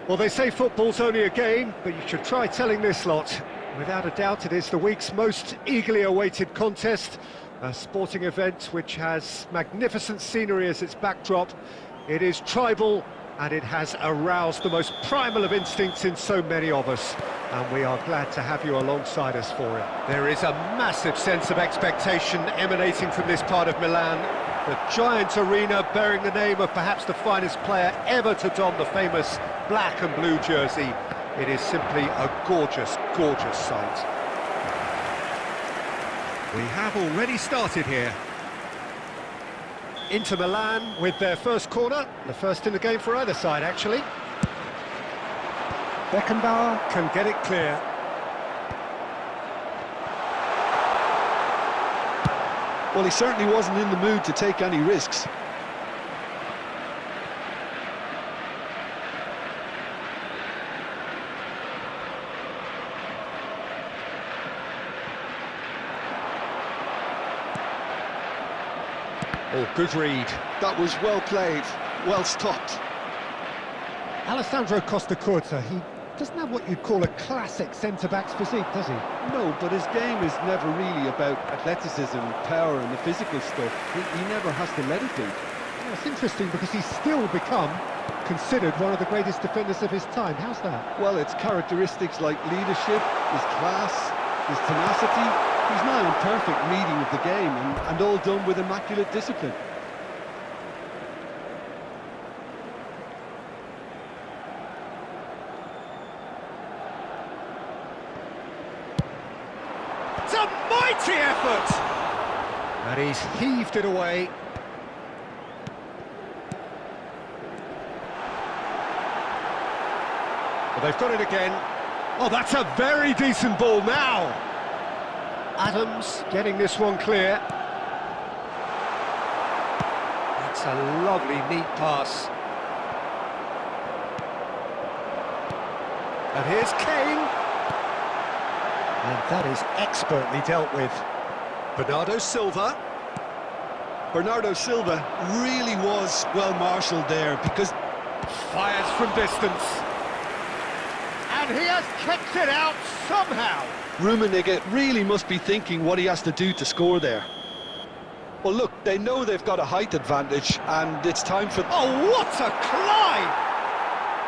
Well, they say football's only a game, but you should try telling this lot. Without a doubt, it is the week's most eagerly awaited contest, a sporting event which has magnificent scenery as its backdrop. It is tribal, and it has aroused the most primal of instincts in so many of us, and we are glad to have you alongside us for it. There is a massive sense of expectation emanating from this part of Milan. The giant arena bearing the name of perhaps the finest player ever to don the famous black and blue jersey. It is simply a gorgeous, gorgeous sight. We have already started here. Inter Milan with their first corner, the first in the game for either side, actually. Beckenbauer can get it clear. Well, he certainly wasn't in the mood to take any risks. Oh, good read. That was well played, well stopped. Alessandro Costacurta, he doesn't have what you'd call a classic centre-back's physique, does he? No, but his game is never really about athleticism, power and the physical stuff. He never has to let it be. Well, it's interesting because he's still become considered one of the greatest defenders of his time. How's that? Well, it's characteristics like leadership, his class, his tenacity. He's now in perfect reading of the game and all done with immaculate discipline. It's a mighty effort! And he's heaved it away. Well, they've got it again. Oh, that's a very decent ball now! Adams getting this one clear. That's a lovely, neat pass. And here's Kane. And that is expertly dealt with. Bernardo Silva. Bernardo Silva really was well marshalled there because... Fires from distance. And he has kicked it out somehow. Rummenigge really must be thinking what he has to do to score there. Well, look, they know they've got a height advantage, and it's time for... Oh, what a climb!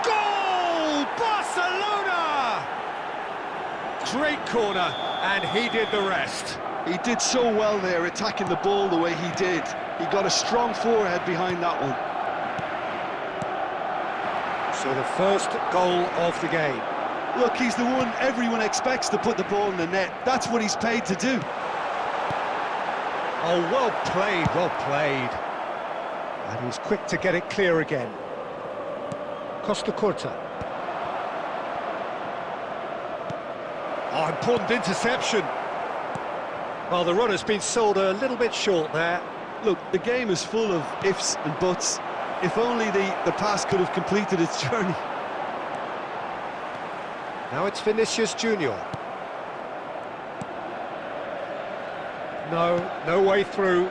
Goal! Barcelona! Great corner, and he did the rest. He did so well there, attacking the ball the way he did. He got a strong forehead behind that one. So the first goal of the game. Look, he's the one everyone expects to put the ball in the net. That's what he's paid to do. Oh, well played, well played. And he's quick to get it clear again. Costacurta. Oh, important interception. Well, the runner's been sold a little bit short there. Look, the game is full of ifs and buts. If only the pass could have completed its journey. Now it's Vinicius Junior. No way through.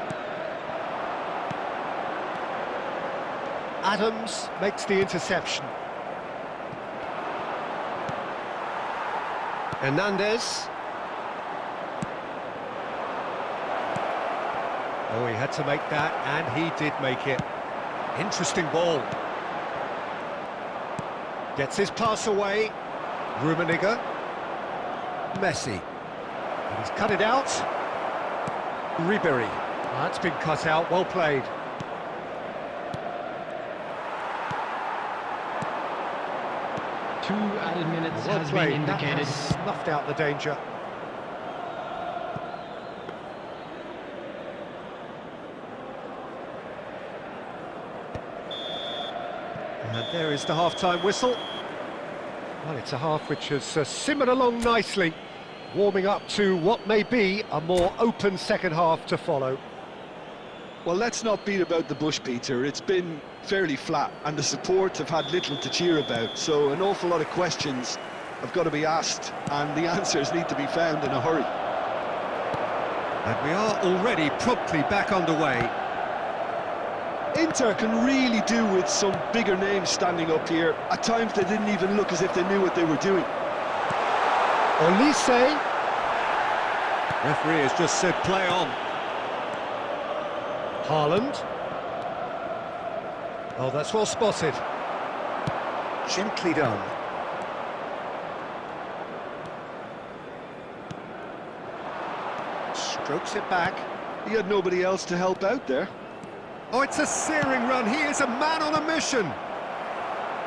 Adams makes the interception. Hernandez. Oh, he had to make that, and he did make it. Interesting ball. Gets his pass away. Rummenigge. Messi. And he's cut it out. Ribery. That's been cut out, well played. Two added minutes Well has played. been indicated. That has snuffed out the danger. And there is the half-time whistle. Well, it's a half which has simmered along nicely, warming up to what may be a more open second half to follow. Well, let's not beat about the bush, Peter. It's been fairly flat, and the support have had little to cheer about, so an awful lot of questions have got to be asked, and the answers need to be found in a hurry. And we are already promptly back underway. Inter can really do with some bigger names standing up here. At times they didn't even look as if they knew what they were doing. Olise. Referee has just said play on. Haaland. Oh, that's well spotted. Gently done. Strokes it back. He had nobody else to help out there. Oh, it's a searing run. He is a man on a mission.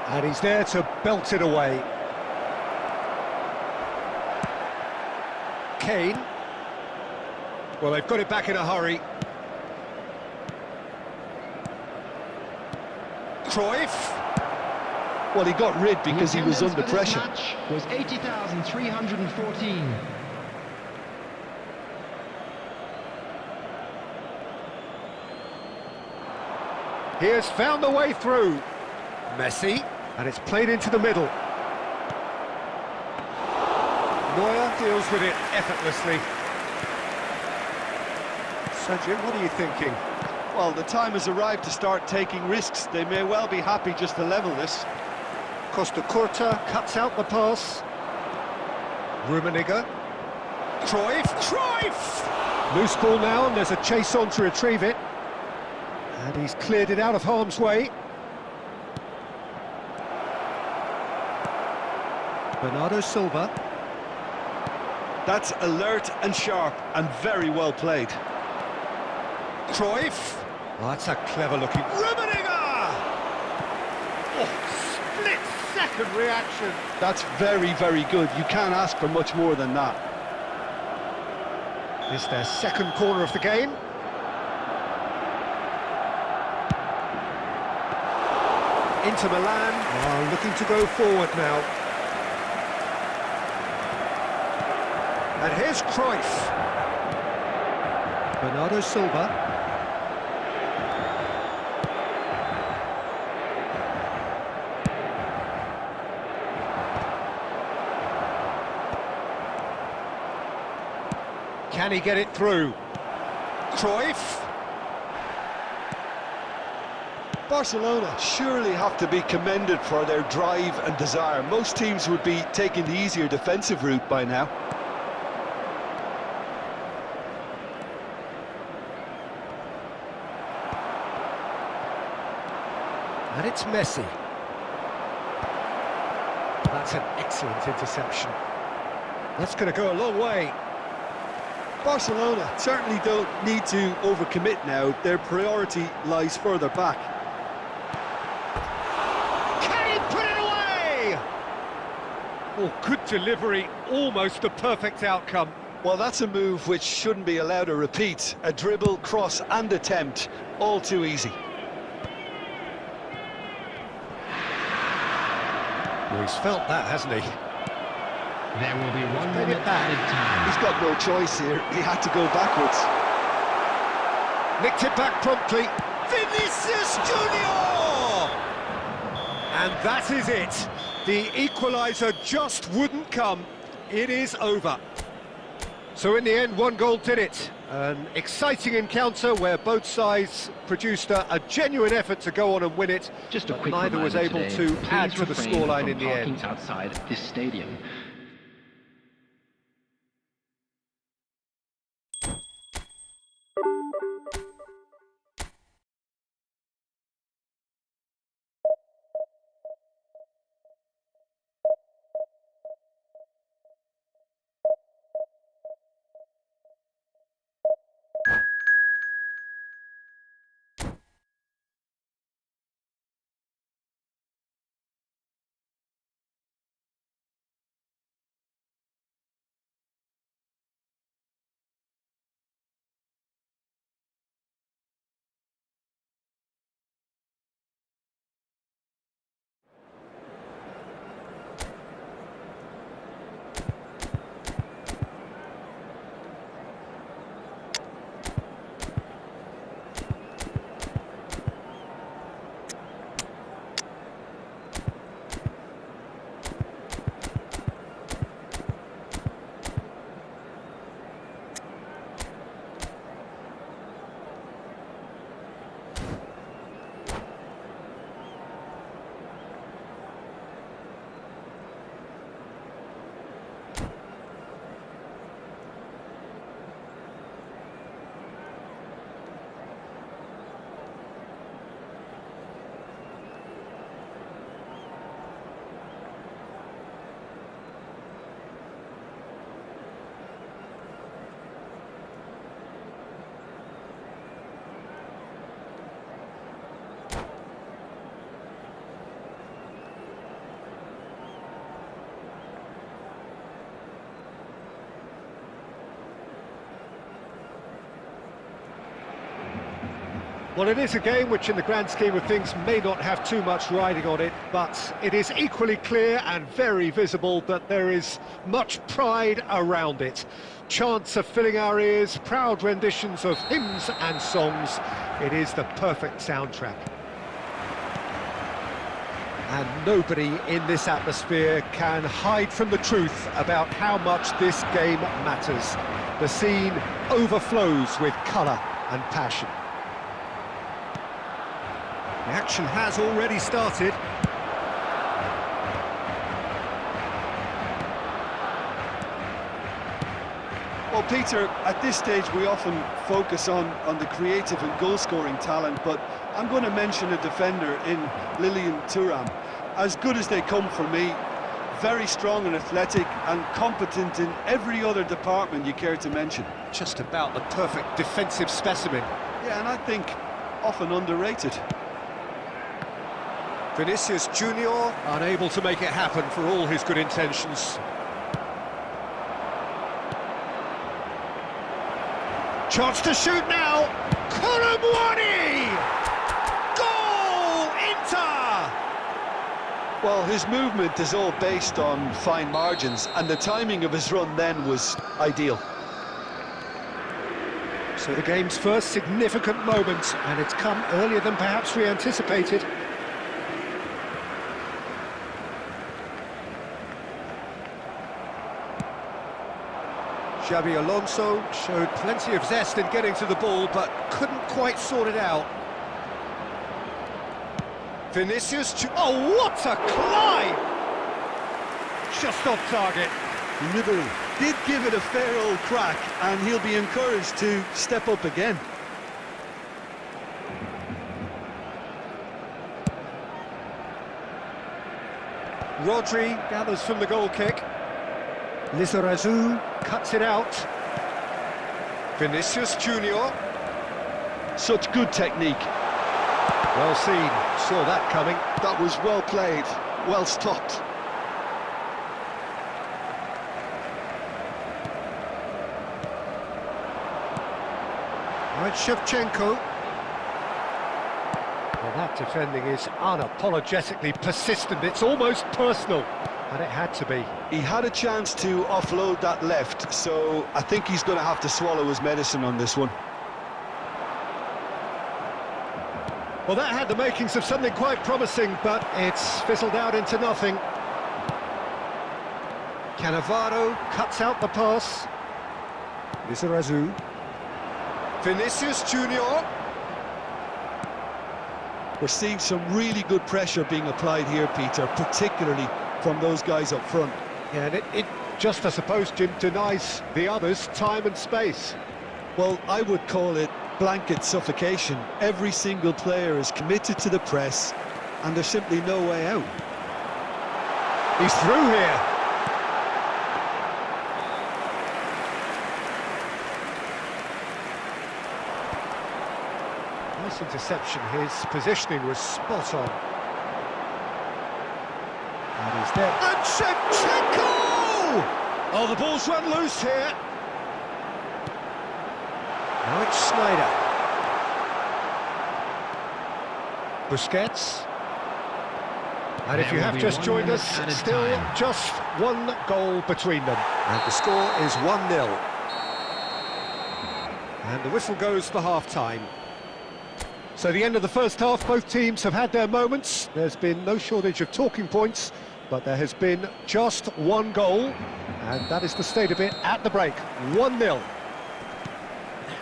And he's there to belt it away. Kane. Well, they've got it back in a hurry. Cruyff. Well, he got rid because he was under pressure. Match was 80,314. He has found the way through. Messi, and it's played into the middle. Neuer deals with it effortlessly. So, Jim, what are you thinking? Well, the time has arrived to start taking risks. They may well be happy just to level this. Costa Curta cuts out the pass. Rummenigge. Cruyff! Loose ball now, and there's a chase on to retrieve it. And he's cleared it out of harm's way. Bernardo Silva. That's alert and sharp and very well played. Cruyff. Oh, that's a clever-looking... Rummenigge! Oh, split-second reaction. That's very, very good. You can't ask for much more than that. It's their second corner of the game. Inter Milan are looking to go forward now. And here's Cruyff. Bernardo Silva. Can he get it through? Cruyff. Barcelona surely have to be commended for their drive and desire. Most teams would be taking the easier defensive route by now. And it's Messi. That's an excellent interception. That's going to go a long way. Barcelona certainly don't need to overcommit now. Their priority lies further back. Can he put it away? Oh, good delivery, almost the perfect outcome. Well, that's a move which shouldn't be allowed to repeat. A dribble, cross and attempt, all too easy. Well, he's felt that, hasn't he? There will be 1 minute added time. He's got no choice here. He had to go backwards. Nicked it back promptly. Vinicius Junior! And that is it. The equaliser just wouldn't come. It is over. So in the end, one goal did it. An exciting encounter where both sides produced a genuine effort to go on and win it. Just a but quick neither was reminder able today, to add please to the refrain scoreline from in the parking end. outside this stadium. Well, it is a game which in the grand scheme of things may not have too much riding on it, but it is equally clear and very visible that there is much pride around it. Chants are filling our ears, proud renditions of hymns and songs. It is the perfect soundtrack. And nobody in this atmosphere can hide from the truth about how much this game matters. The scene overflows with colour and passion. The action has already started. Well, Peter, at this stage we often focus on the creative and goal-scoring talent, but I'm going to mention a defender in Lilian Thuram. As good as they come for me, very strong and athletic and competent in every other department you care to mention. Just about the perfect defensive specimen. Yeah, and I think often underrated. Vinicius Junior unable to make it happen for all his good intentions. Chance to shoot now. Colomwani! Goal! Inter! Well, his movement is all based on fine margins, and the timing of his run then was ideal. So the game's first significant moment, and it's come earlier than perhaps we anticipated. Xabi Alonso showed plenty of zest in getting to the ball, but couldn't quite sort it out. Vinicius, oh, what a climb! Just off target. Ribery did give it a fair old crack, and he'll be encouraged to step up again. Rodri gathers from the goal kick. Lizarazu cuts it out. Vinicius Junior. Such good technique. Well seen, saw that coming. That was well played, well stopped. Right, Shevchenko. Well, that defending is unapologetically persistent. It's almost personal, and it had to be. He had a chance to offload that left, so I think he's going to have to swallow his medicine on this one. Well, that had the makings of something quite promising, but it's fizzled out into nothing. Cannavaro cuts out the pass. Lizarazu. Vinicius Junior. We're seeing some really good pressure being applied here, Peter, particularly from those guys up front. Yeah, and it just, I suppose, Jim, denies the others time and space. Well, I would call it blanket suffocation. Every single player is committed to the press, and there's simply no way out. He's through here. Nice interception. His positioning was spot on. And he's there. And Shevchenko! Oh, the ball's run loose here. Now it's Snyder. Busquets. And if you have just joined us, still just one goal between them. And the score is 1-0. And the whistle goes for half-time. So the end of the first half, both teams have had their moments. There's been no shortage of talking points, but there has been just one goal, and that is the state of it at the break. 1-0.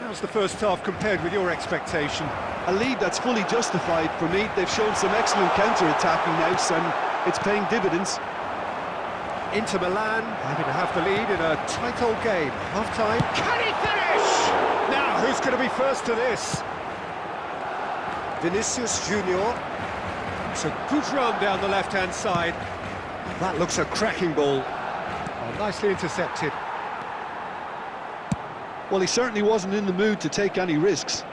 How's the first half compared with your expectation? A lead that's fully justified for me. They've shown some excellent counter-attacking now, and it's paying dividends. Inter Milan happy to have the lead in a tight old game. Half-time. Can he finish? Now, who's going to be first to this? Vinicius Junior. It's a good run down the left-hand side. That looks a cracking ball. Oh, nicely intercepted. Well, he certainly wasn't in the mood to take any risks.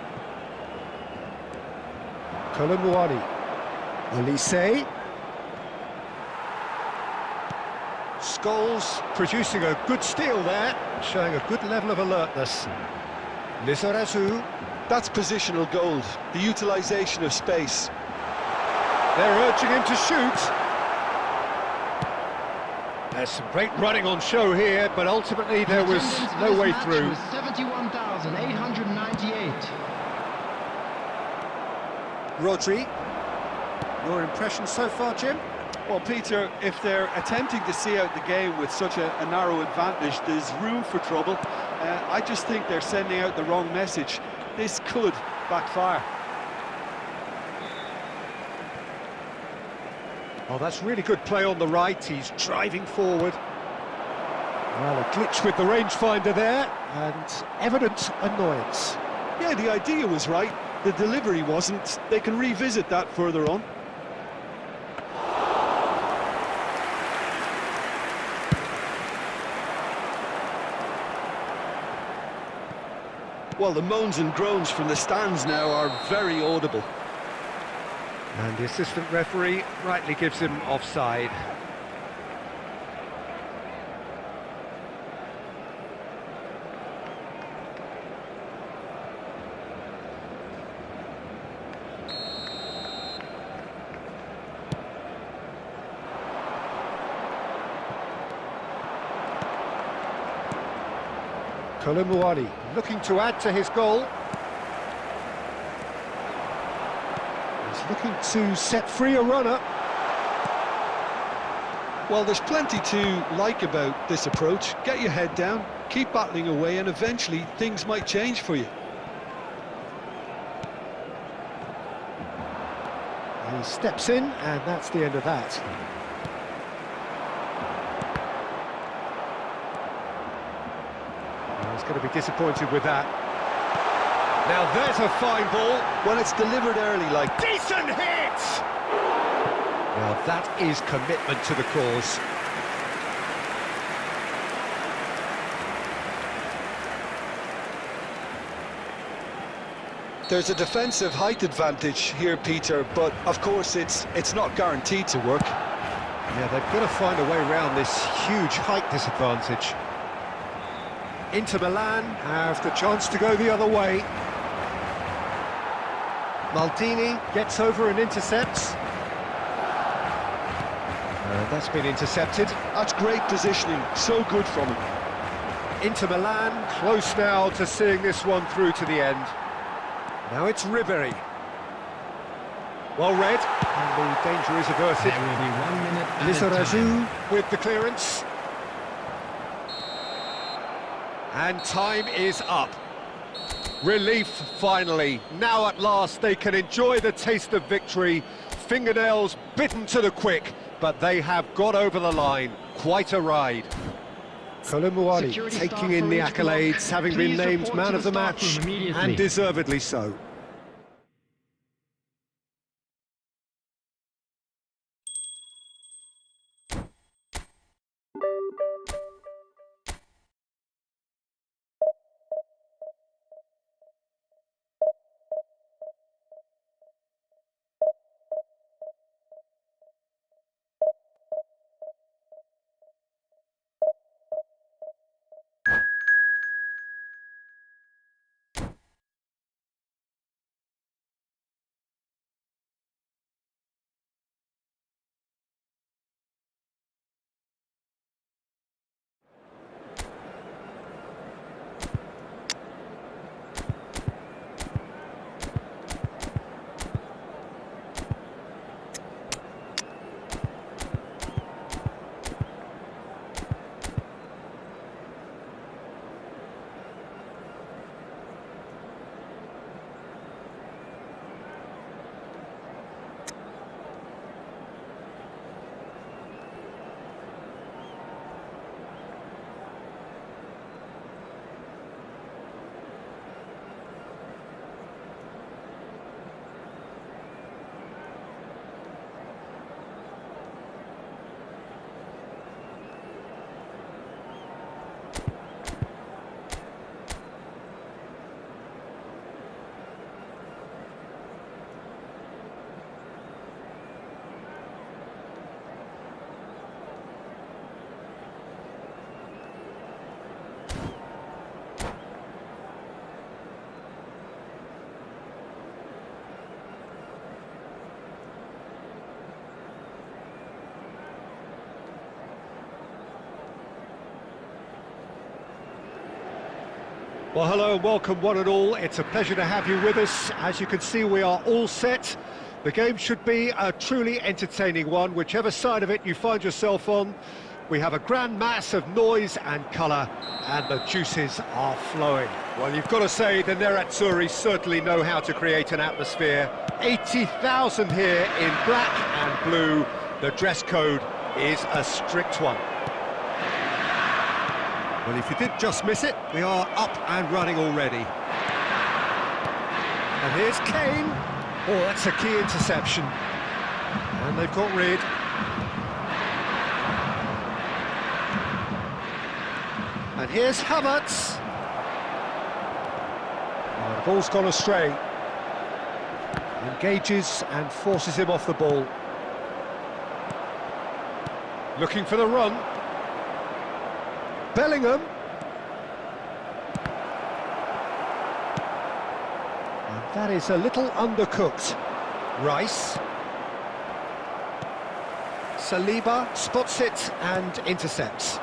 Colomwani. Olise. Scholes producing a good steal there, showing a good level of alertness. Lizarazu. That's positional gold, the utilisation of space. They're urging him to shoot. There's some great running on show here, but ultimately there was no way through. 71,898. Rodri, your impression so far, Jim? Well, Peter, if they're attempting to see out the game with such a narrow advantage, there's room for trouble. I just think they're sending out the wrong message. This could backfire. Oh, that's really good play on the right. He's driving forward. Well, a glitch with the rangefinder there, and evident annoyance. Yeah, the idea was right. The delivery wasn't. They can revisit that further on. Well, the moans and groans from the stands now are very audible. And the assistant referee rightly gives him offside. Kolomuani looking to add to his goal. He's looking to set free a runner. Well, there's plenty to like about this approach. Get your head down, keep battling away, and eventually things might change for you. He steps in, and that's the end of that. He's going to be disappointed with that. Now there's a fine ball. When it's delivered early, like... Decent hit! Well, that is commitment to the cause. There's a defensive height advantage here, Peter, but of course it's not guaranteed to work. Yeah, they've got to find a way around this huge height disadvantage. Inter Milan have the chance to go the other way. Maldini gets over and intercepts. And that's been intercepted. That's great positioning, so good from him. Inter Milan close now to seeing this one through to the end. Now it's Ribery. Well read, and the danger is averted. There will be 1 minute added Lizarazu time. with the clearance. And time is up. Relief, finally. Now at last they can enjoy the taste of victory. Fingernails bitten to the quick, but they have got over the line. Quite a ride. Kolomuani Security taking staff in the for each block, accolades, having been please named report man to of the the staff match, room immediately. and deservedly so. Well, hello and welcome one and all. It's a pleasure to have you with us. As you can see, we are all set. The game should be a truly entertaining one, whichever side of it you find yourself on. We have a grand mass of noise and colour, and the juices are flowing. Well, you've got to say the Nerazzurri certainly know how to create an atmosphere. 80,000 here in black and blue. The dress code is a strict one. Well, if you did just miss it, we are up and running already. And here's Kane. Oh, that's a key interception. And they've got rid. And here's Havertz. Oh, the ball's gone astray. Engages and forces him off the ball. Looking for the run. Bellingham. And that is a little undercooked. Rice. Saliba spots it and intercepts.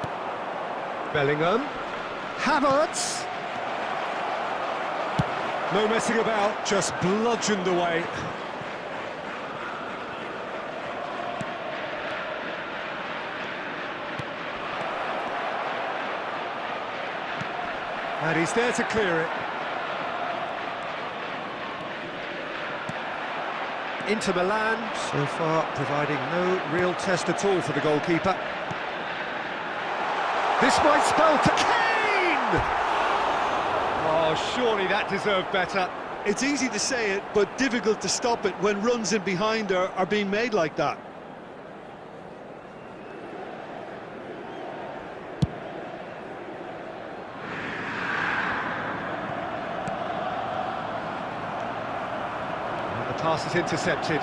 Bellingham. Havertz. No messing about, just bludgeoned away. And he's there to clear it. Inter Milan, so far providing no real test at all for the goalkeeper. This might spell to Kane! Oh, surely that deserved better. It's easy to say it, but difficult to stop it when runs in behind are being made like that. Pass is intercepted.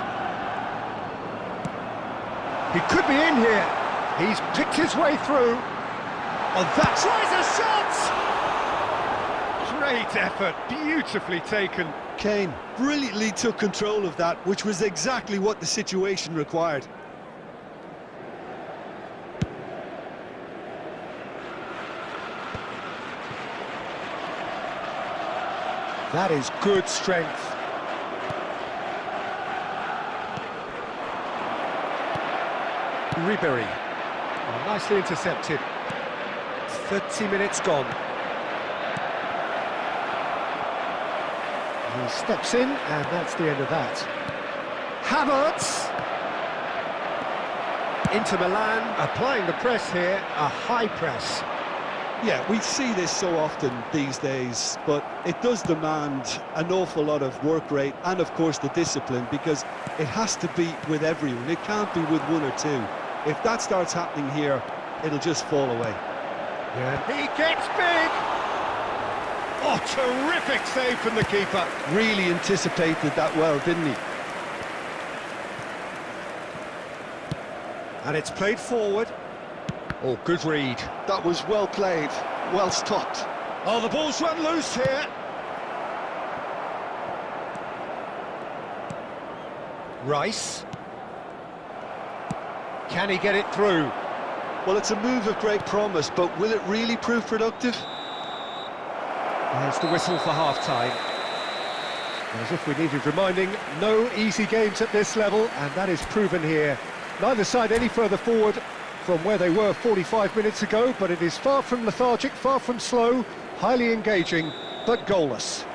He could be in here. He's picked his way through. Oh, that tries a shot! Great effort, beautifully taken. Kane brilliantly took control of that, which was exactly what the situation required. That is good strength. Ribery, oh, nicely intercepted. 30 minutes gone. He steps in, and that's the end of that. Havertz! Inter Milan applying the press here, a high press. Yeah, we see this so often these days, but it does demand an awful lot of work rate and, of course, the discipline, because it has to be with everyone. It can't be with one or two. If that starts happening here, it'll just fall away. Yeah. He gets big! Oh, terrific save from the keeper. Really anticipated that well, didn't he? And it's played forward. Oh, good read. That was well played, well stopped. Oh, the ball's run loose here. Rice. Can he get it through? Well, it's a move of great promise, but will it really prove productive? There's the whistle for half-time. As if we needed reminding, no easy games at this level, and that is proven here. Neither side any further forward from where they were 45 minutes ago, but it is far from lethargic, far from slow, highly engaging, but goalless.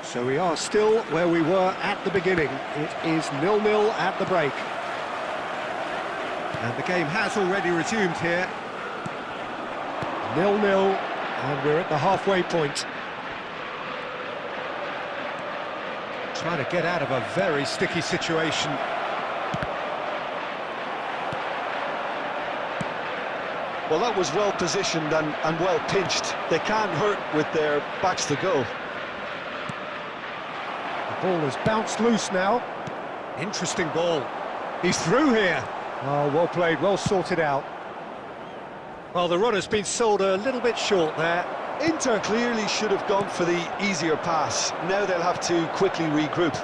So we are still where we were at the beginning. It is 0-0 at the break. And the game has already resumed here. 0-0, and we're at the halfway point. Trying to get out of a very sticky situation. Well, that was well positioned and well pinched. They can't hurt with their backs to goal. The ball has bounced loose now. Interesting ball. He's through here. Oh, well played, well sorted out. Well, the run has been sold a little bit short there. Inter clearly should have gone for the easier pass. Now they'll have to quickly regroup.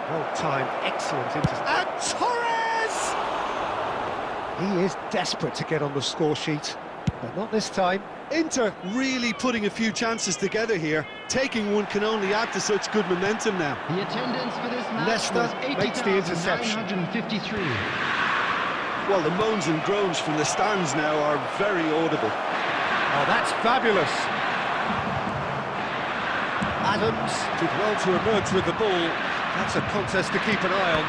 Well timed, excellent intercept. And Torres! He is desperate to get on the score sheet. but not this time. Inter really putting a few chances together here. Taking one can only add to such good momentum now. The attendance for this match Leicester was makes the interception. 80,953. Well, the moans and groans from the stands now are very audible. Oh, that's fabulous. Adams did well to emerge with the ball. That's a contest to keep an eye on.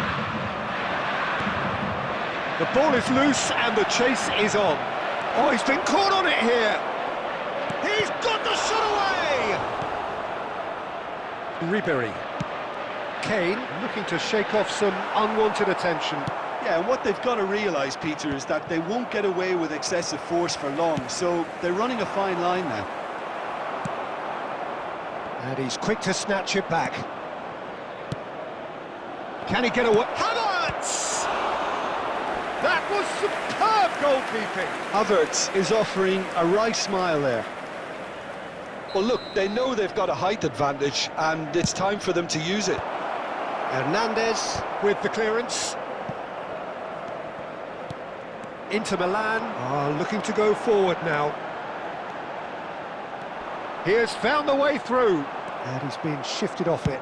The ball is loose and the chase is on. Oh, he's been caught on it here. He's got the shot away! Ribery. Kane looking to shake off some unwanted attention. Yeah, and what they've got to realise, Peter, is that they won't get away with excessive force for long, so they're running a fine line now. And he's quick to snatch it back. Can he get away? Havertz! That was superb goalkeeping! Havertz is offering a wry smile there. Well, look, they know they've got a height advantage, and it's time for them to use it. Hernandez with the clearance. Inter Milan are looking to go forward now. He has found the way through, and he's been shifted off it.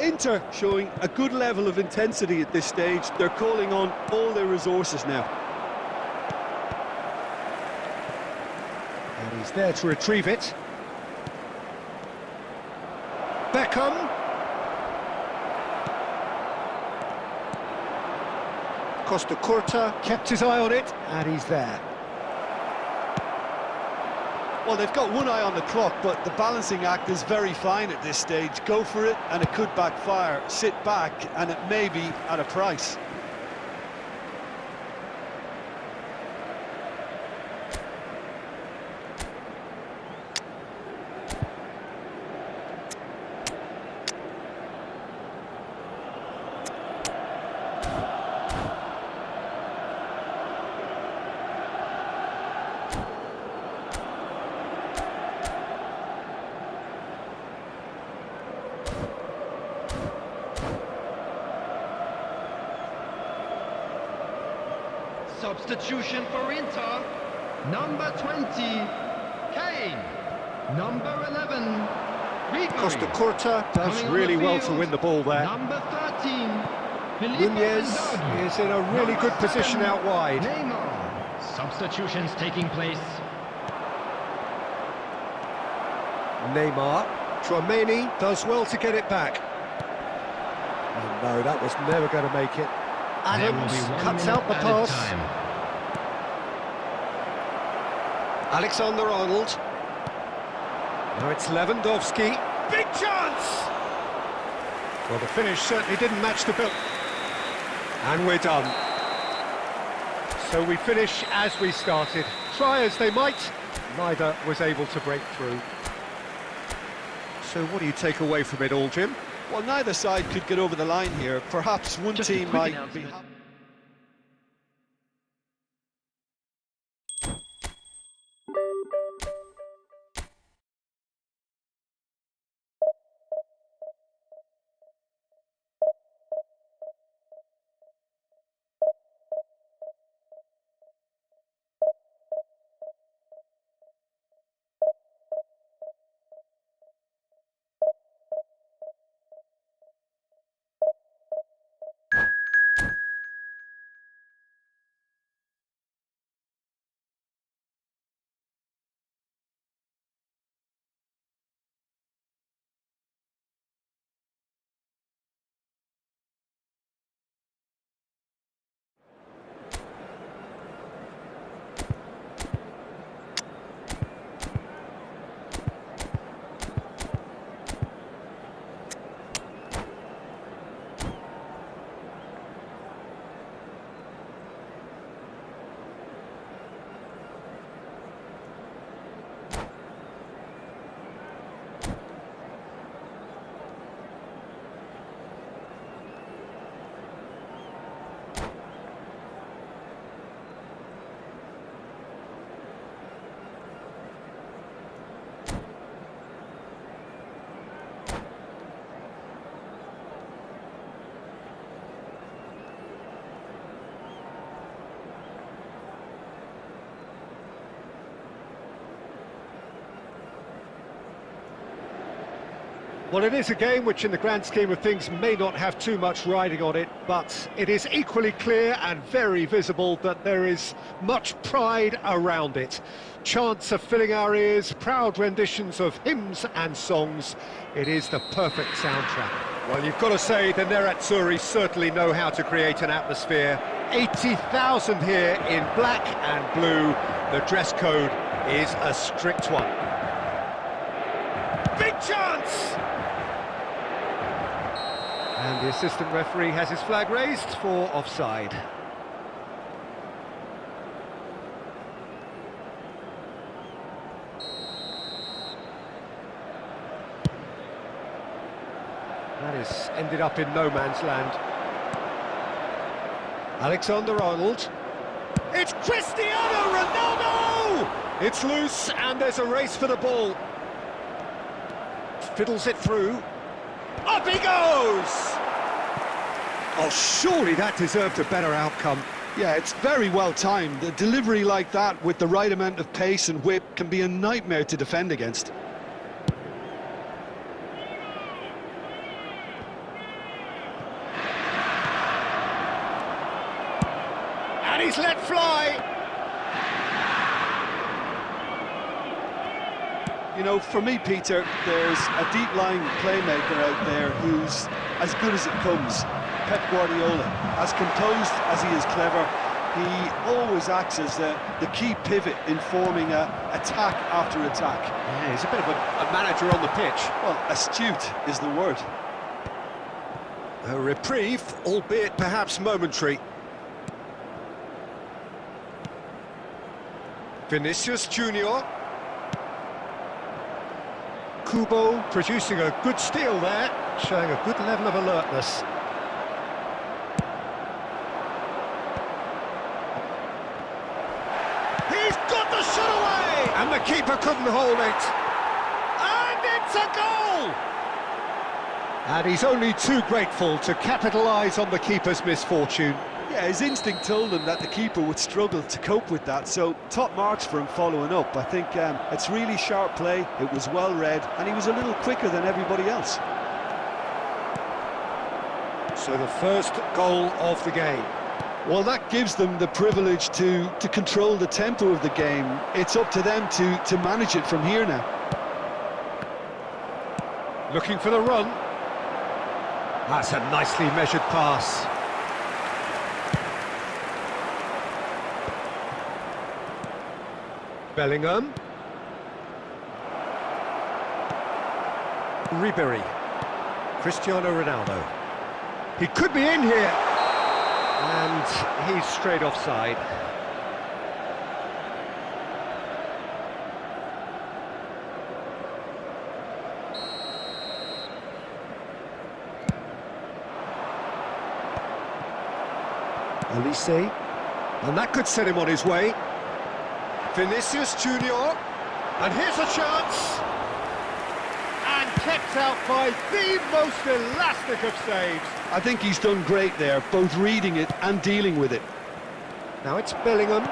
Inter showing a good level of intensity at this stage. They're calling on all their resources now. And he's there to retrieve it. Beckham. Costa Curta kept his eye on it, and he's there. Well, they've got one eye on the clock, but the balancing act is very fine at this stage. Go for it, and it could backfire. Sit back, and it may be at a price. Substitution for Inter. Number 20, Kane. Number 11, Ribery. Costa Curta does really well to win the ball there. Number 13, Nunez is in a really good position out wide. Neymar. Substitutions taking place. Neymar. Tchouaméni does well to get it back. Oh, no, that was never going to make it. Adams cuts out the pass. Alexander-Arnold. Now it's Lewandowski. Big chance! Well, the finish certainly didn't match the bill. And we're done. So we finish as we started. Try as they might, neither was able to break through. So what do you take away from it all, Jim? Well, neither side could get over the line here. Perhaps one team might be... Well, it is a game which in the grand scheme of things may not have too much riding on it, but it is equally clear and very visible that there is much pride around it. Chants are filling our ears, proud renditions of hymns and songs. It is the perfect soundtrack. Well, you've got to say the Nerazzurri certainly know how to create an atmosphere. 80,000 here in black and blue. The dress code is a strict one. Big chance! And the assistant referee has his flag raised for offside. That has ended up in no man's land. Alexander-Arnold. It's Cristiano Ronaldo! It's loose and there's a race for the ball. Fiddles it through. Up he goes! Oh, surely that deserved a better outcome. Yeah, it's very well timed. A delivery like that with the right amount of pace and whip can be a nightmare to defend against. And he's let fly! You know, for me, Peter, there's a deep-lying playmaker out there who's as good as it comes. Pep Guardiola. As composed as he is clever, he always acts as the key pivot in forming attack after attack. Yeah, he's a bit of a manager on the pitch. Well, astute is the word. A reprieve, albeit perhaps momentary. Vinicius Junior. Kubo producing a good steal there, showing a good level of alertness. He's got the shot away! And the keeper couldn't hold it. And it's a goal! And he's only too grateful to capitalise on the keeper's misfortune. Yeah, his instinct told him that the keeper would struggle to cope with that, so top marks for him following up. I think it's really sharp play, it was well read, and he was a little quicker than everybody else. So the first goal of the game. Well, that gives them the privilege to control the tempo of the game. It's up to them to manage it from here now. Looking for the run. That's a nicely measured pass. Bellingham. Ribery. Cristiano Ronaldo. He could be in here. And he's straight offside. Elise. And that could set him on his way. Vinicius Junior, and here's a chance, and kept out by the most elastic of saves. I think he's done great there, both reading it and dealing with it. Now it's Bellingham,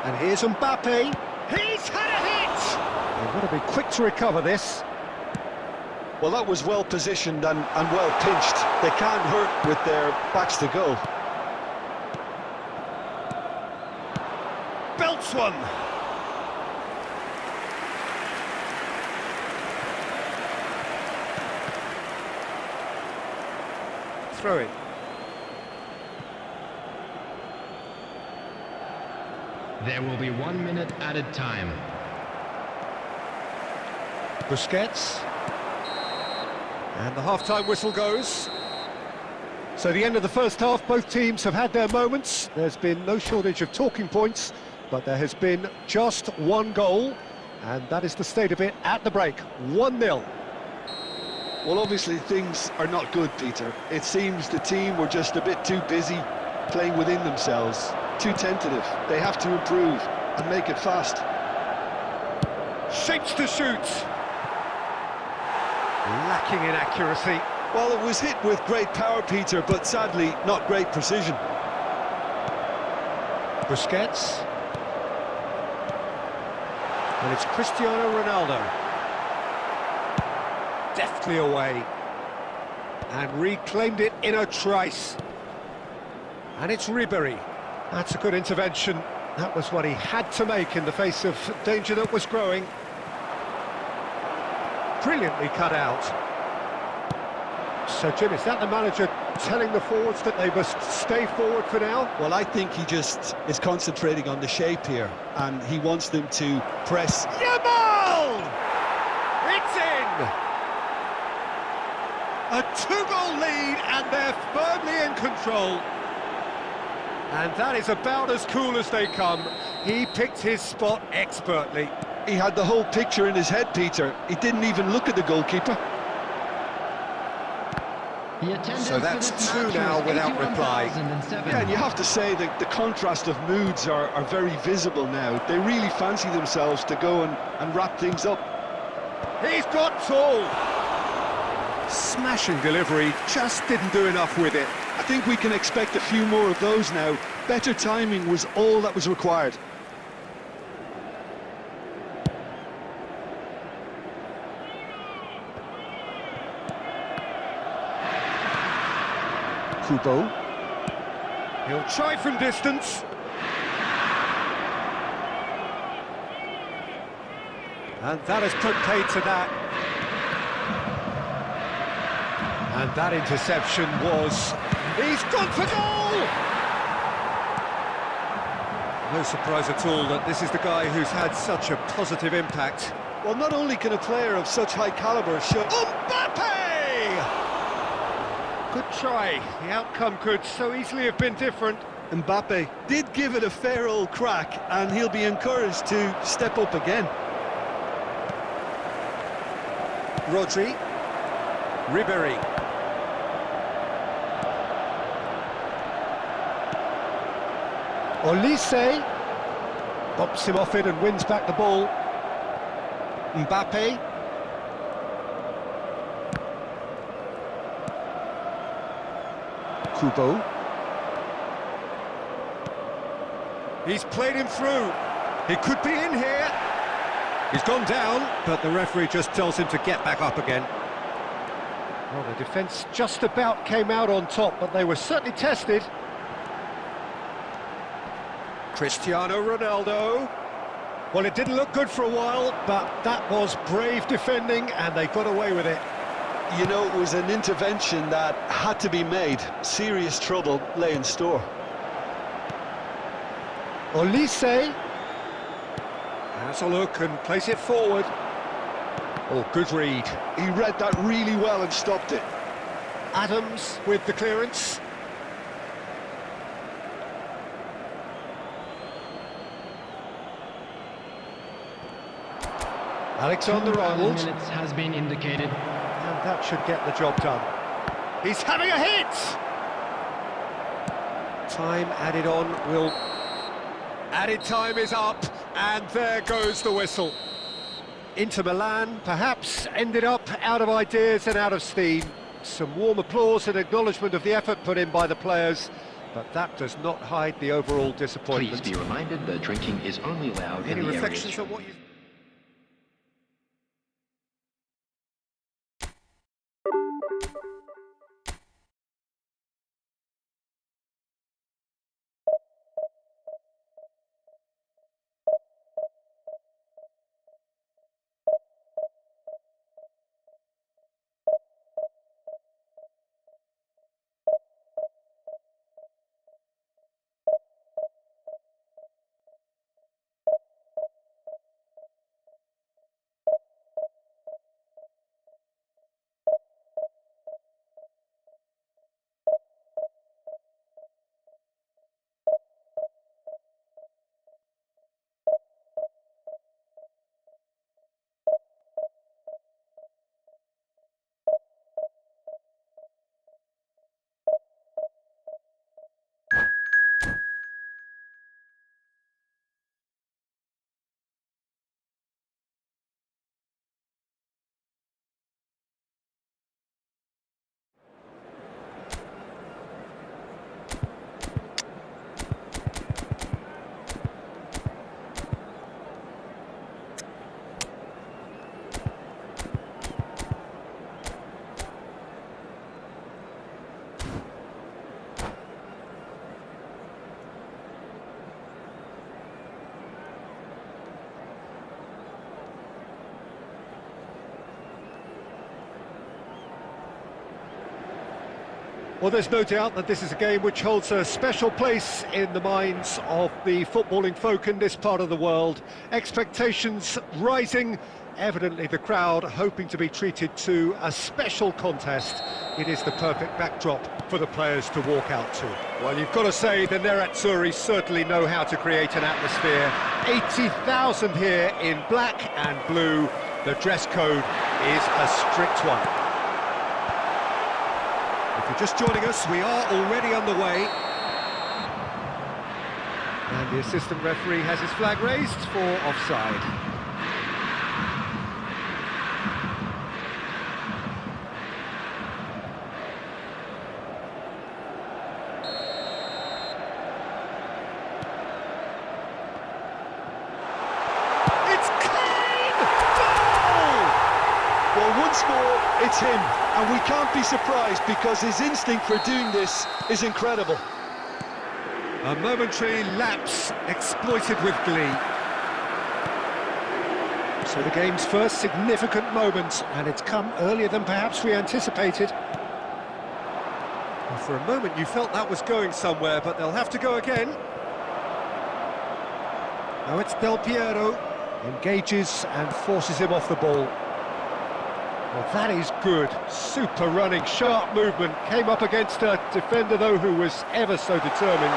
and here's Mbappe. He's had a hit! They've got to be quick to recover this. Well, that was well positioned and well pinched. They can't hurt with their backs to goal. Belts one. Throw it. There will be 1 minute added time. Busquets. And the half-time whistle goes. So the end of the first half, both teams have had their moments. There's been no shortage of talking points, but there has been just one goal, and that is the state of it at the break. 1-0. Well, obviously things are not good, Peter. It seems the team were just a bit too busy playing within themselves, too tentative. They have to improve and make it fast. Shapes to shoot. Lacking in accuracy. Well, it was hit with great power, Peter, but sadly not great precision. Busquets. And it's Cristiano Ronaldo. deftly away. And reclaimed it in a trice. And it's Ribery. That's a good intervention. That was what he had to make in the face of danger that was growing. Brilliantly cut out. So, Jim, is that the manager telling the forwards that they must stay forward for now? Well, I think he just is concentrating on the shape here, and he wants them to press. Yamal! It's in! A two-goal lead, and they're firmly in control. And that is about as cool as they come. He picked his spot expertly. He had the whole picture in his head, Peter. He didn't even look at the goalkeeper. So that's two now without reply. Yeah, and you have to say that the contrast of moods are very visible now. They really fancy themselves to go and wrap things up. He's got tall. Smashing delivery, just didn't do enough with it. I think we can expect a few more of those now. Better timing was all that was required. Kubo. He'll try from distance. And that has put paid to that. And that interception was... He's gone for goal! No surprise at all that this is the guy who's had such a positive impact. Well, not only can a player of such high calibre show... Mbappe! Good try. The outcome could so easily have been different. Mbappe did give it a fair old crack, and he'll be encouraged to step up again. Rodri. Ribery. Olise bops him off it and wins back the ball. Mbappe. Kubo. He's played him through. He could be in here. He's gone down, but the referee just tells him to get back up again. Well, the defence just about came out on top, but they were certainly tested. Cristiano Ronaldo. Well, it didn't look good for a while, but that was brave defending, and they got away with it. You know, it was an intervention that had to be made. Serious trouble lay in store. Olise has a look and plays it forward. Oh, good read. He read that really well and stopped it. Adams with the clearance. Alexander-Arnold. 2 minutes has been indicated. And that should get the job done. He's having a hit! Time added on will... Added time is up, and there goes the whistle. Inter Milan perhaps ended up out of ideas and out of steam. Some warm applause and acknowledgement of the effort put in by the players, but that does not hide the overall disappointment. Please be reminded that drinking is only allowed Any in the reflections areas... on what you... Well, there's no doubt that this is a game which holds a special place in the minds of the footballing folk in this part of the world. Expectations rising, evidently the crowd hoping to be treated to a special contest. It is the perfect backdrop for the players to walk out to. Well, you've got to say the Nerazzurri certainly know how to create an atmosphere. 80,000 here in black and blue. The dress code is a strict one. If you're just joining us, we are already underway. And the assistant referee has his flag raised for offside. It's Kane! Goal! Well, once more, it's him. And we can't be surprised because his instinct for doing this is incredible. A momentary lapse exploited with glee. So the game's first significant moment, and it's come earlier than perhaps we anticipated. Well, for a moment you felt that was going somewhere, but they'll have to go again. Now it's Del Piero, engages and forces him off the ball. Well, that is good. Super running, sharp movement. Came up against a defender, though, who was ever so determined.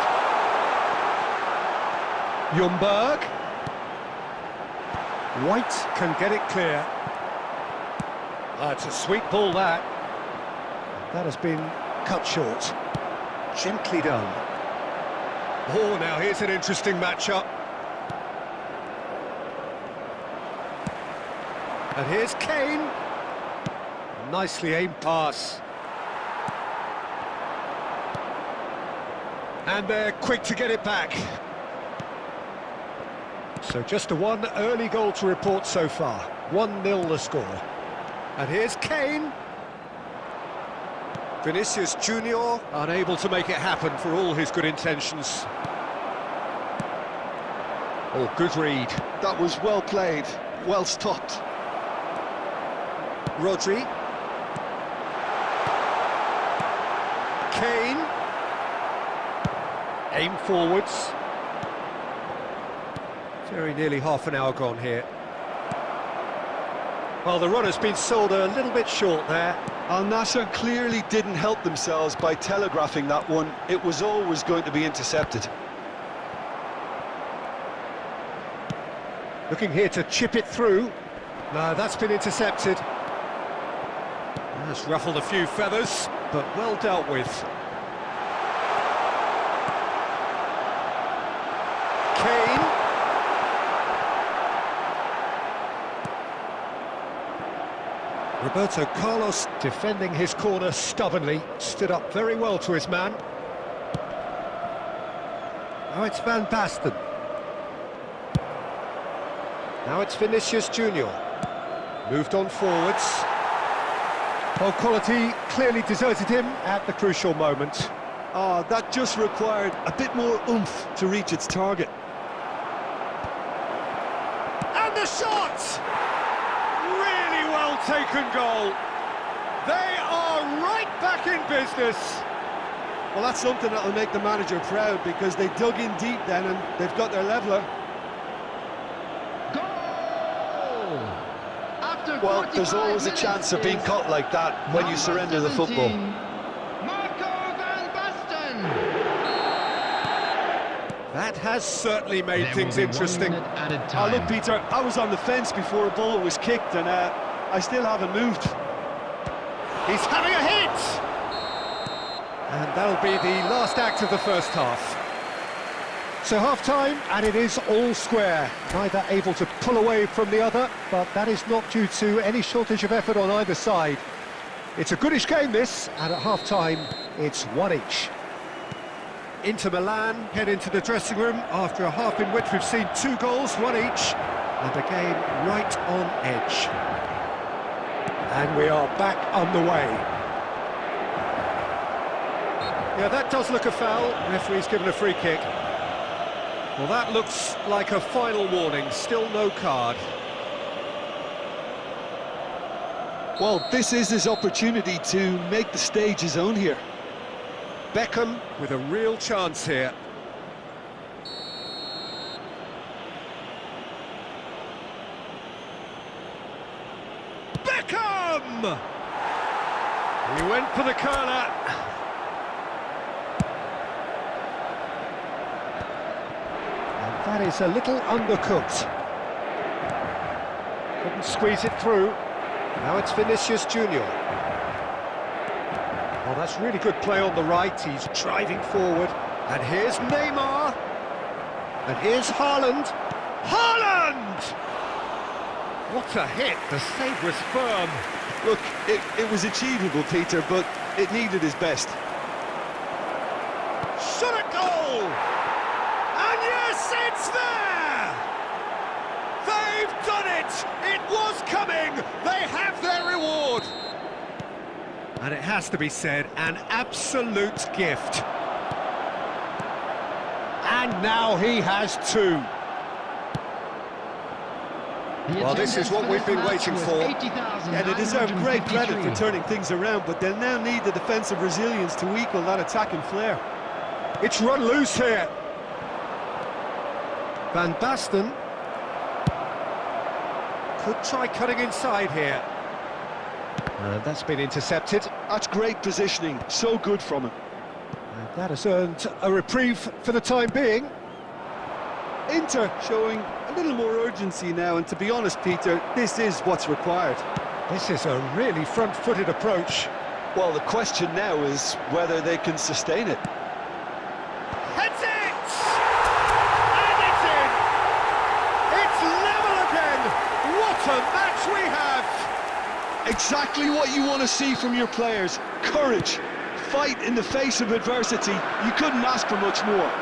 Ljungberg. White can get it clear. It's a sweet ball, that. That has been cut short. Gently done. Oh, now here's an interesting matchup. And here's Kane. Nicely aimed pass. And they're quick to get it back. So just a one early goal to report so far. 1-0 the score. And here's Kane. Vinicius Junior unable to make it happen for all his good intentions. Oh, good read. That was well played, well stopped. Rodri. Kane. Aim forwards. Very nearly half an hour gone here. Well, the run has been sold a little bit short there. Al Nassr clearly didn't help themselves by telegraphing that one. It was always going to be intercepted. Looking here to chip it through. No, that's been intercepted. That's ruffled a few feathers, but well dealt with. Kane. Roberto Carlos defending his corner stubbornly, stood up very well to his man. Now it's Van Basten. Now it's Vinicius Junior. Moved on forwards. Well, quality clearly deserted him at the crucial moment. Oh, that just required a bit more oomph to reach its target. And the shot! Really well taken goal. They are right back in business. Well, that's something that'll make the manager proud because they dug in deep then and they've got their leveller. Well, there's always a chance of being caught like that when you surrender the football. That has certainly made things interesting. Oh, look, Peter, I was on the fence before a ball was kicked and I still haven't moved. He's having a hit! And that'll be the last act of the first half. So half-time, and it is all square. Neither able to pull away from the other, but that is not due to any shortage of effort on either side. It's a goodish game, this, and at half-time, it's one each. Inter Milan head into the dressing room after a half in which we've seen 2 goals, one each, and a game right on edge. And we are back underway. Yeah, that does look a foul. Referee's given a free kick. Well, that looks like a final warning, still no card. Well, this is his opportunity to make the stage his own here. Beckham with a real chance here. Beckham! He went for the curler. And that is a little undercooked. Couldn't squeeze it through. Now it's Vinicius Junior. Oh, that's really good play on the right. He's driving forward. And here's Neymar. And here's Haaland. Haaland! What a hit. The save was firm. Look, it was achievable, Peter, but it needed his best. Shot at goal! And yes, it's there! They've done it! It was coming! They have their reward! And it has to be said, an absolute gift. And now he has two. Well, this is what we've been waiting for. Yeah, they deserve great credit for turning things around, but they'll now need the defensive resilience to equal that attacking flair. It's run loose here. Van Basten could try cutting inside here. And that's been intercepted. That's great positioning, so good from him. And that has earned a reprieve for the time being. Inter showing a little more urgency now, and to be honest, Peter, this is what's required. This is a really front-footed approach. Well, the question now is whether they can sustain it. Heads it! And it's in! It's level again! What a match we have! Exactly what you want to see from your players. Courage, fight in the face of adversity. You couldn't ask for much more.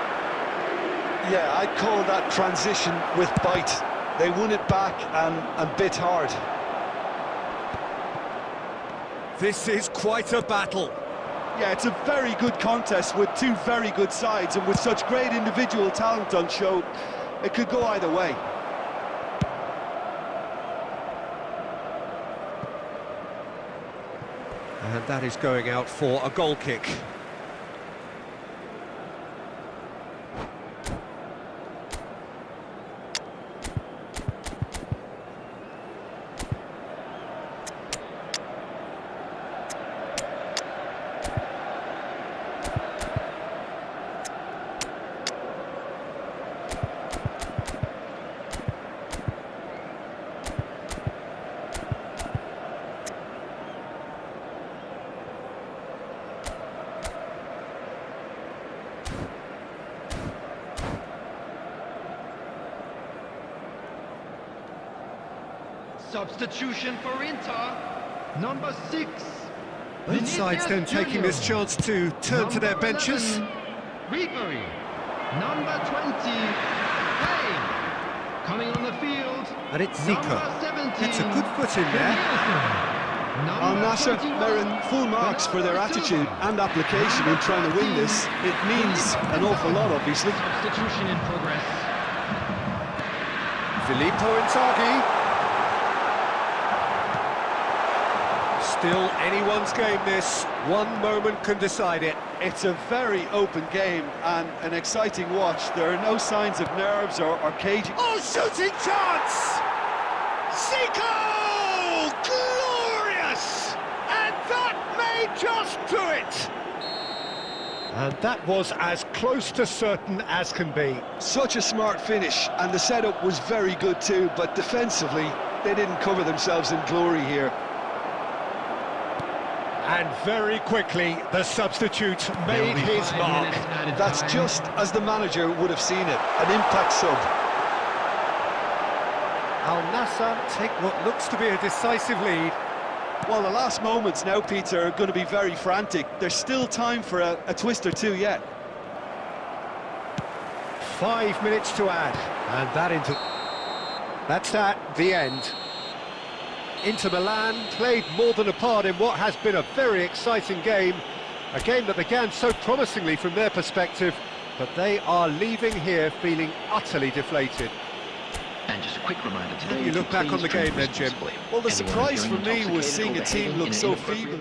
Yeah, I'd call that transition with bite. They won it back and bit hard. This is quite a battle. Yeah, it's a very good contest with two very good sides, and with such great individual talent on show, it could go either way. And that is going out for a goal kick. Substitution for Inter, number 6. Both sides then taking this chance to turn to their benches. Referee, number 20. Hey, coming on the field. And it's Zico. Gets a good foot in there. Al Nassr merit full marks for their attitude and application in trying to win this. It means an awful lot, obviously. Substitution in progress. Filippo Inzaghi. Still anyone's game this. One moment can decide it. It's a very open game and an exciting watch. There are no signs of nerves or caging. Oh, shooting chance! Zico! Glorious! And that may just do it! And that was as close to certain as can be. Such a smart finish, and the setup was very good too, but defensively, they didn't cover themselves in glory here. And very quickly, the substitute made his mark. That's just as the manager would have seen it, an impact sub. Al Nassr take what looks to be a decisive lead. Well, the last moments now, Peter, are going to be very frantic. There's still time for a twist or two yet. 5 minutes to add, and that's the end. Inter Milan played more than a part in what has been a very exciting game. A game that began so promisingly from their perspective, but they are leaving here feeling utterly deflated. And just a quick reminder today. How do you look back on the game then, Jim? Well, the surprise for me was seeing a team look so feeble.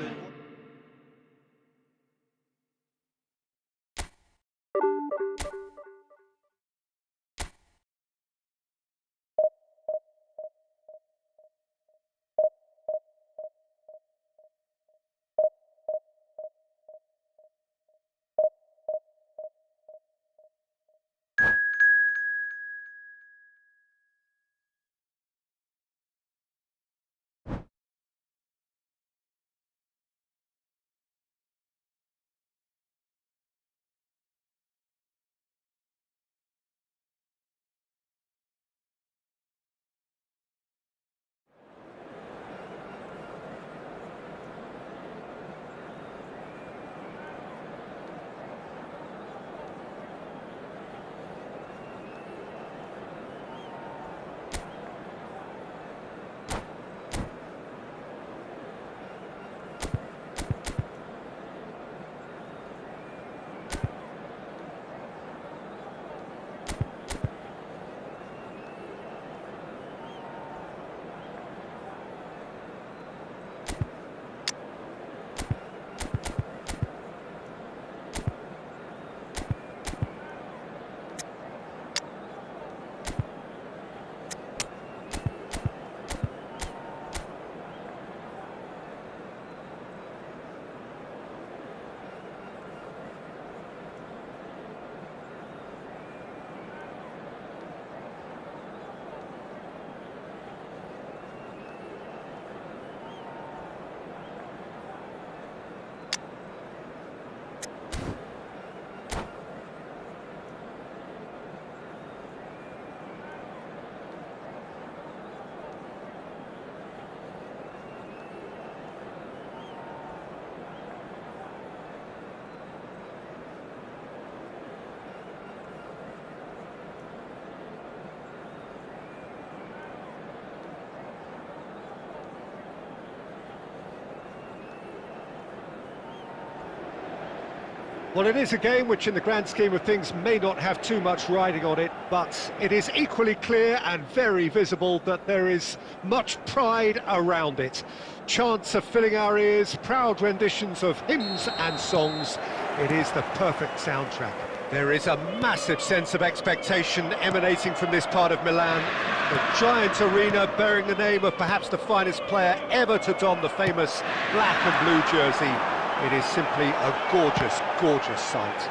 Well, it is a game which in the grand scheme of things may not have too much riding on it, but it is equally clear and very visible that there is much pride around it. Chants are filling our ears, proud renditions of hymns and songs. It is the perfect soundtrack. There is a massive sense of expectation emanating from this part of Milan. The giant arena bearing the name of perhaps the finest player ever to don the famous black and blue jersey. It is simply a gorgeous, gorgeous sight.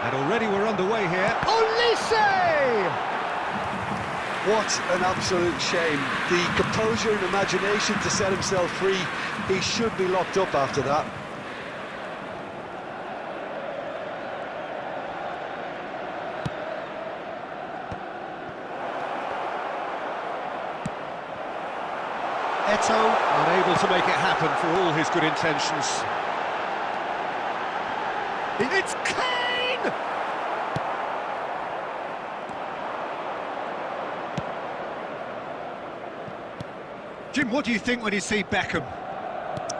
And already we're underway here. Olise! What an absolute shame. The composure and imagination to set himself free. He should be locked up after that. Eto unable to make it happen for all his good intentions. It's Kane! Jim, what do you think when you see Beckham?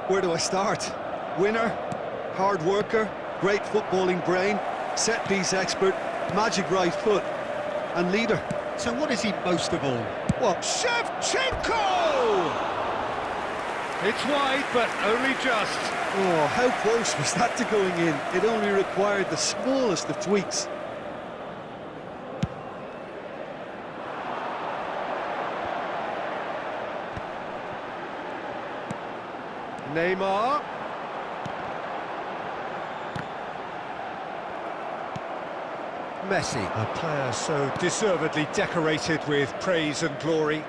Where do I start? Winner, hard worker, great footballing brain, set-piece expert, magic right foot, and leader. So what is he most of all? Well, Shevchenko! It's wide, but only just. Oh, how close was that to going in? It only required the smallest of tweaks. Neymar. Messi, a player so deservedly decorated with praise and glory.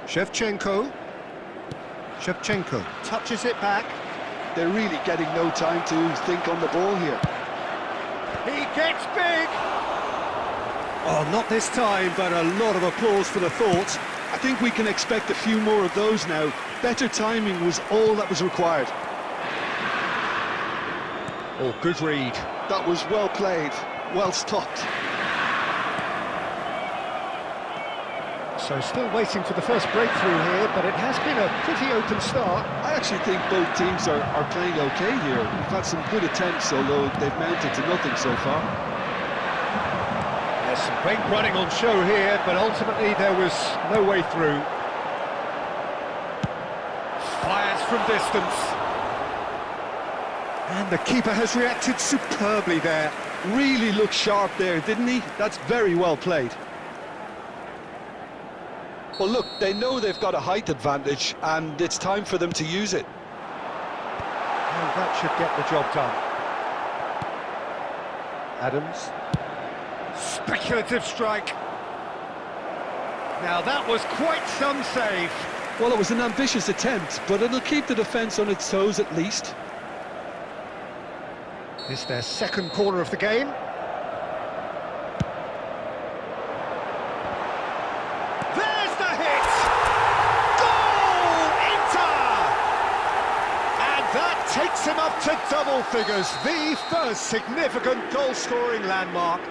Shevchenko touches it back. They're really getting no time to think on the ball here. He gets big! Oh, not this time, but a lot of applause for the thought. I think we can expect a few more of those now. Better timing was all that was required. Oh, good read. That was well played, well stopped. So still waiting for the first breakthrough here, but it has been a pretty open start. I actually think both teams are playing okay here. We've had some good attempts, although they've mounted to nothing so far. There's some great running on show here, but ultimately there was no way through. Fires from distance. And the keeper has reacted superbly there. Really looked sharp there, didn't he? That's very well played. Well, look, they know they've got a height advantage, and it's time for them to use it. And that should get the job done. Adams. Speculative strike. Now that was quite some save. Well, it was an ambitious attempt, but it'll keep the defence on its toes at least. It's their second corner of the game. There's the hit! Goal! Inter! And that takes him up to double figures, the first significant goal-scoring landmark.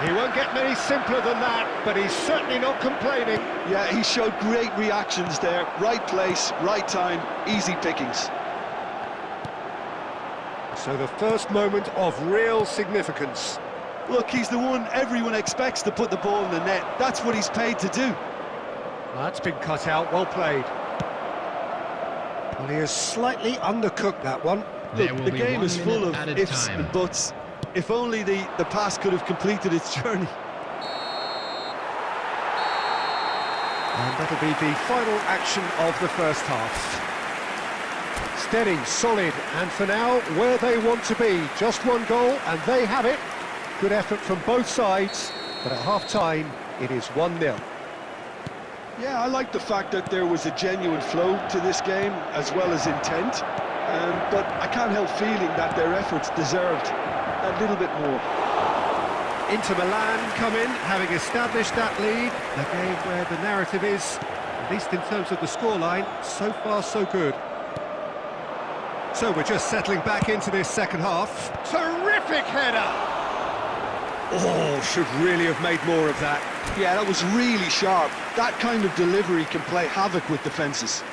He won't get many simpler than that, but he's certainly not complaining. Yeah, he showed great reactions there. Right place, right time, easy pickings. So the first moment of real significance. Look, he's the one everyone expects to put the ball in the net. That's what he's paid to do. That's been cut out, well played. Well, he has slightly undercooked that one. Look, the game is full of ifs and buts. If only the pass could have completed its journey. And that'll be the final action of the first half. Steady, solid, and for now, where they want to be. Just one goal, and they have it. Good effort from both sides, but at half-time, it is 1-0. Yeah, I like the fact that there was a genuine flow to this game, as well as intent. But I can't help feeling that their efforts deserved a little bit more. Inter Milan come in, having established that lead. A game where the narrative is, at least in terms of the scoreline, so far so good. So we're just settling back into this second half. Terrific header! Oh, should really have made more of that. Yeah, that was really sharp. That kind of delivery can play havoc with defences.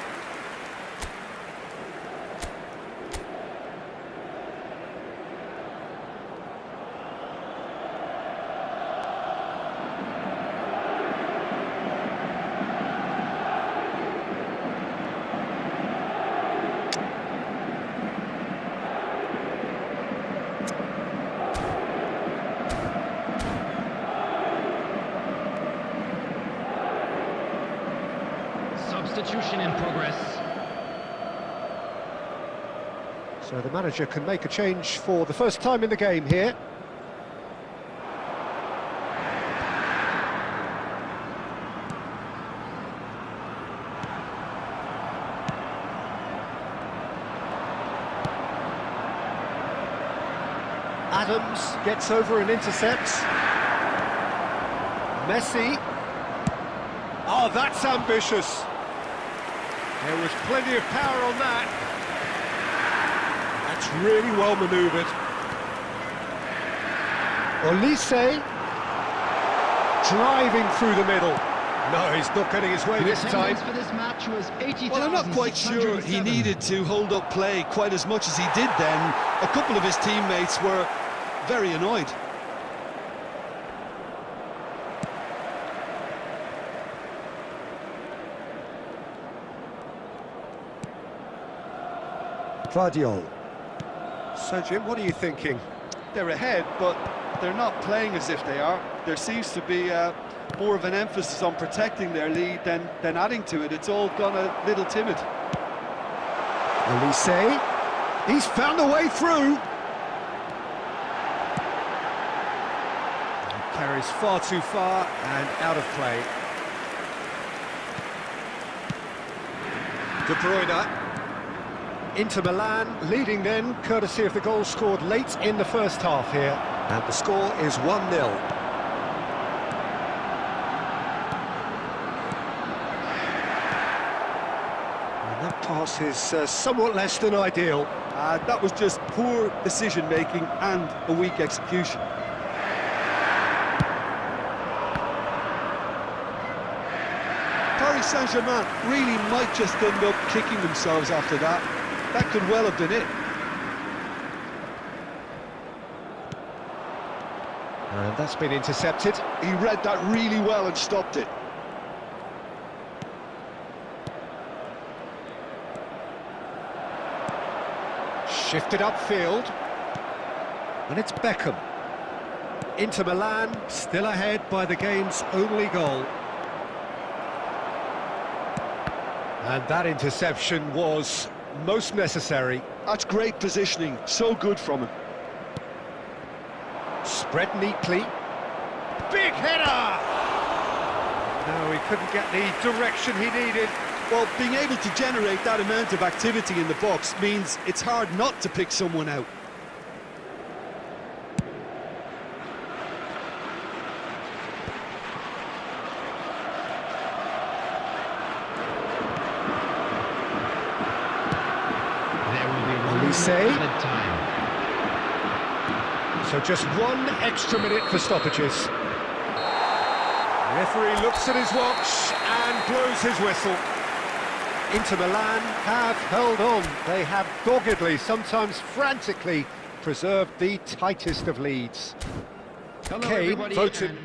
Substitution in progress. So the manager can make a change for the first time in the game here. Adams gets over and intercepts. Messi. Oh, that's ambitious. There was plenty of power on that. That's really well manoeuvred. Olise driving through the middle. No, he's not getting his way this time. For this match was 80,000. Well, I'm not quite sure he needed to hold up play quite as much as he did then. A couple of his teammates were very annoyed. Vardiol. So, Jim, what are you thinking? They're ahead, but they're not playing as if they are. There seems to be more of an emphasis on protecting their lead than adding to it. It's all gone a little timid. Olise. He's found a way through. He carries far too far and out of play. De Bruyne. Inter Milan leading then, courtesy of the goal scored late in the first half here. And the score is 1-0. And that pass is somewhat less than ideal. That was just poor decision-making and a weak execution. Paris Saint-Germain really might just end up kicking themselves after that. That could well have been it. And that's been intercepted. He read that really well and stopped it. Shifted upfield. And it's Beckham. Inter Milan, still ahead by the game's only goal. And that interception was most necessary. That's great positioning, so good from him. Spread neatly. Big header! No, he couldn't get the direction he needed. Well, being able to generate that amount of activity in the box means it's hard not to pick someone out. There will be one we say? added time. So just 1 extra minute for stoppages. Referee looks at his watch and blows his whistle. Inter Milan have held on. They have doggedly, sometimes frantically, preserved the tightest of leads. Hello, Kane everybody, voted... and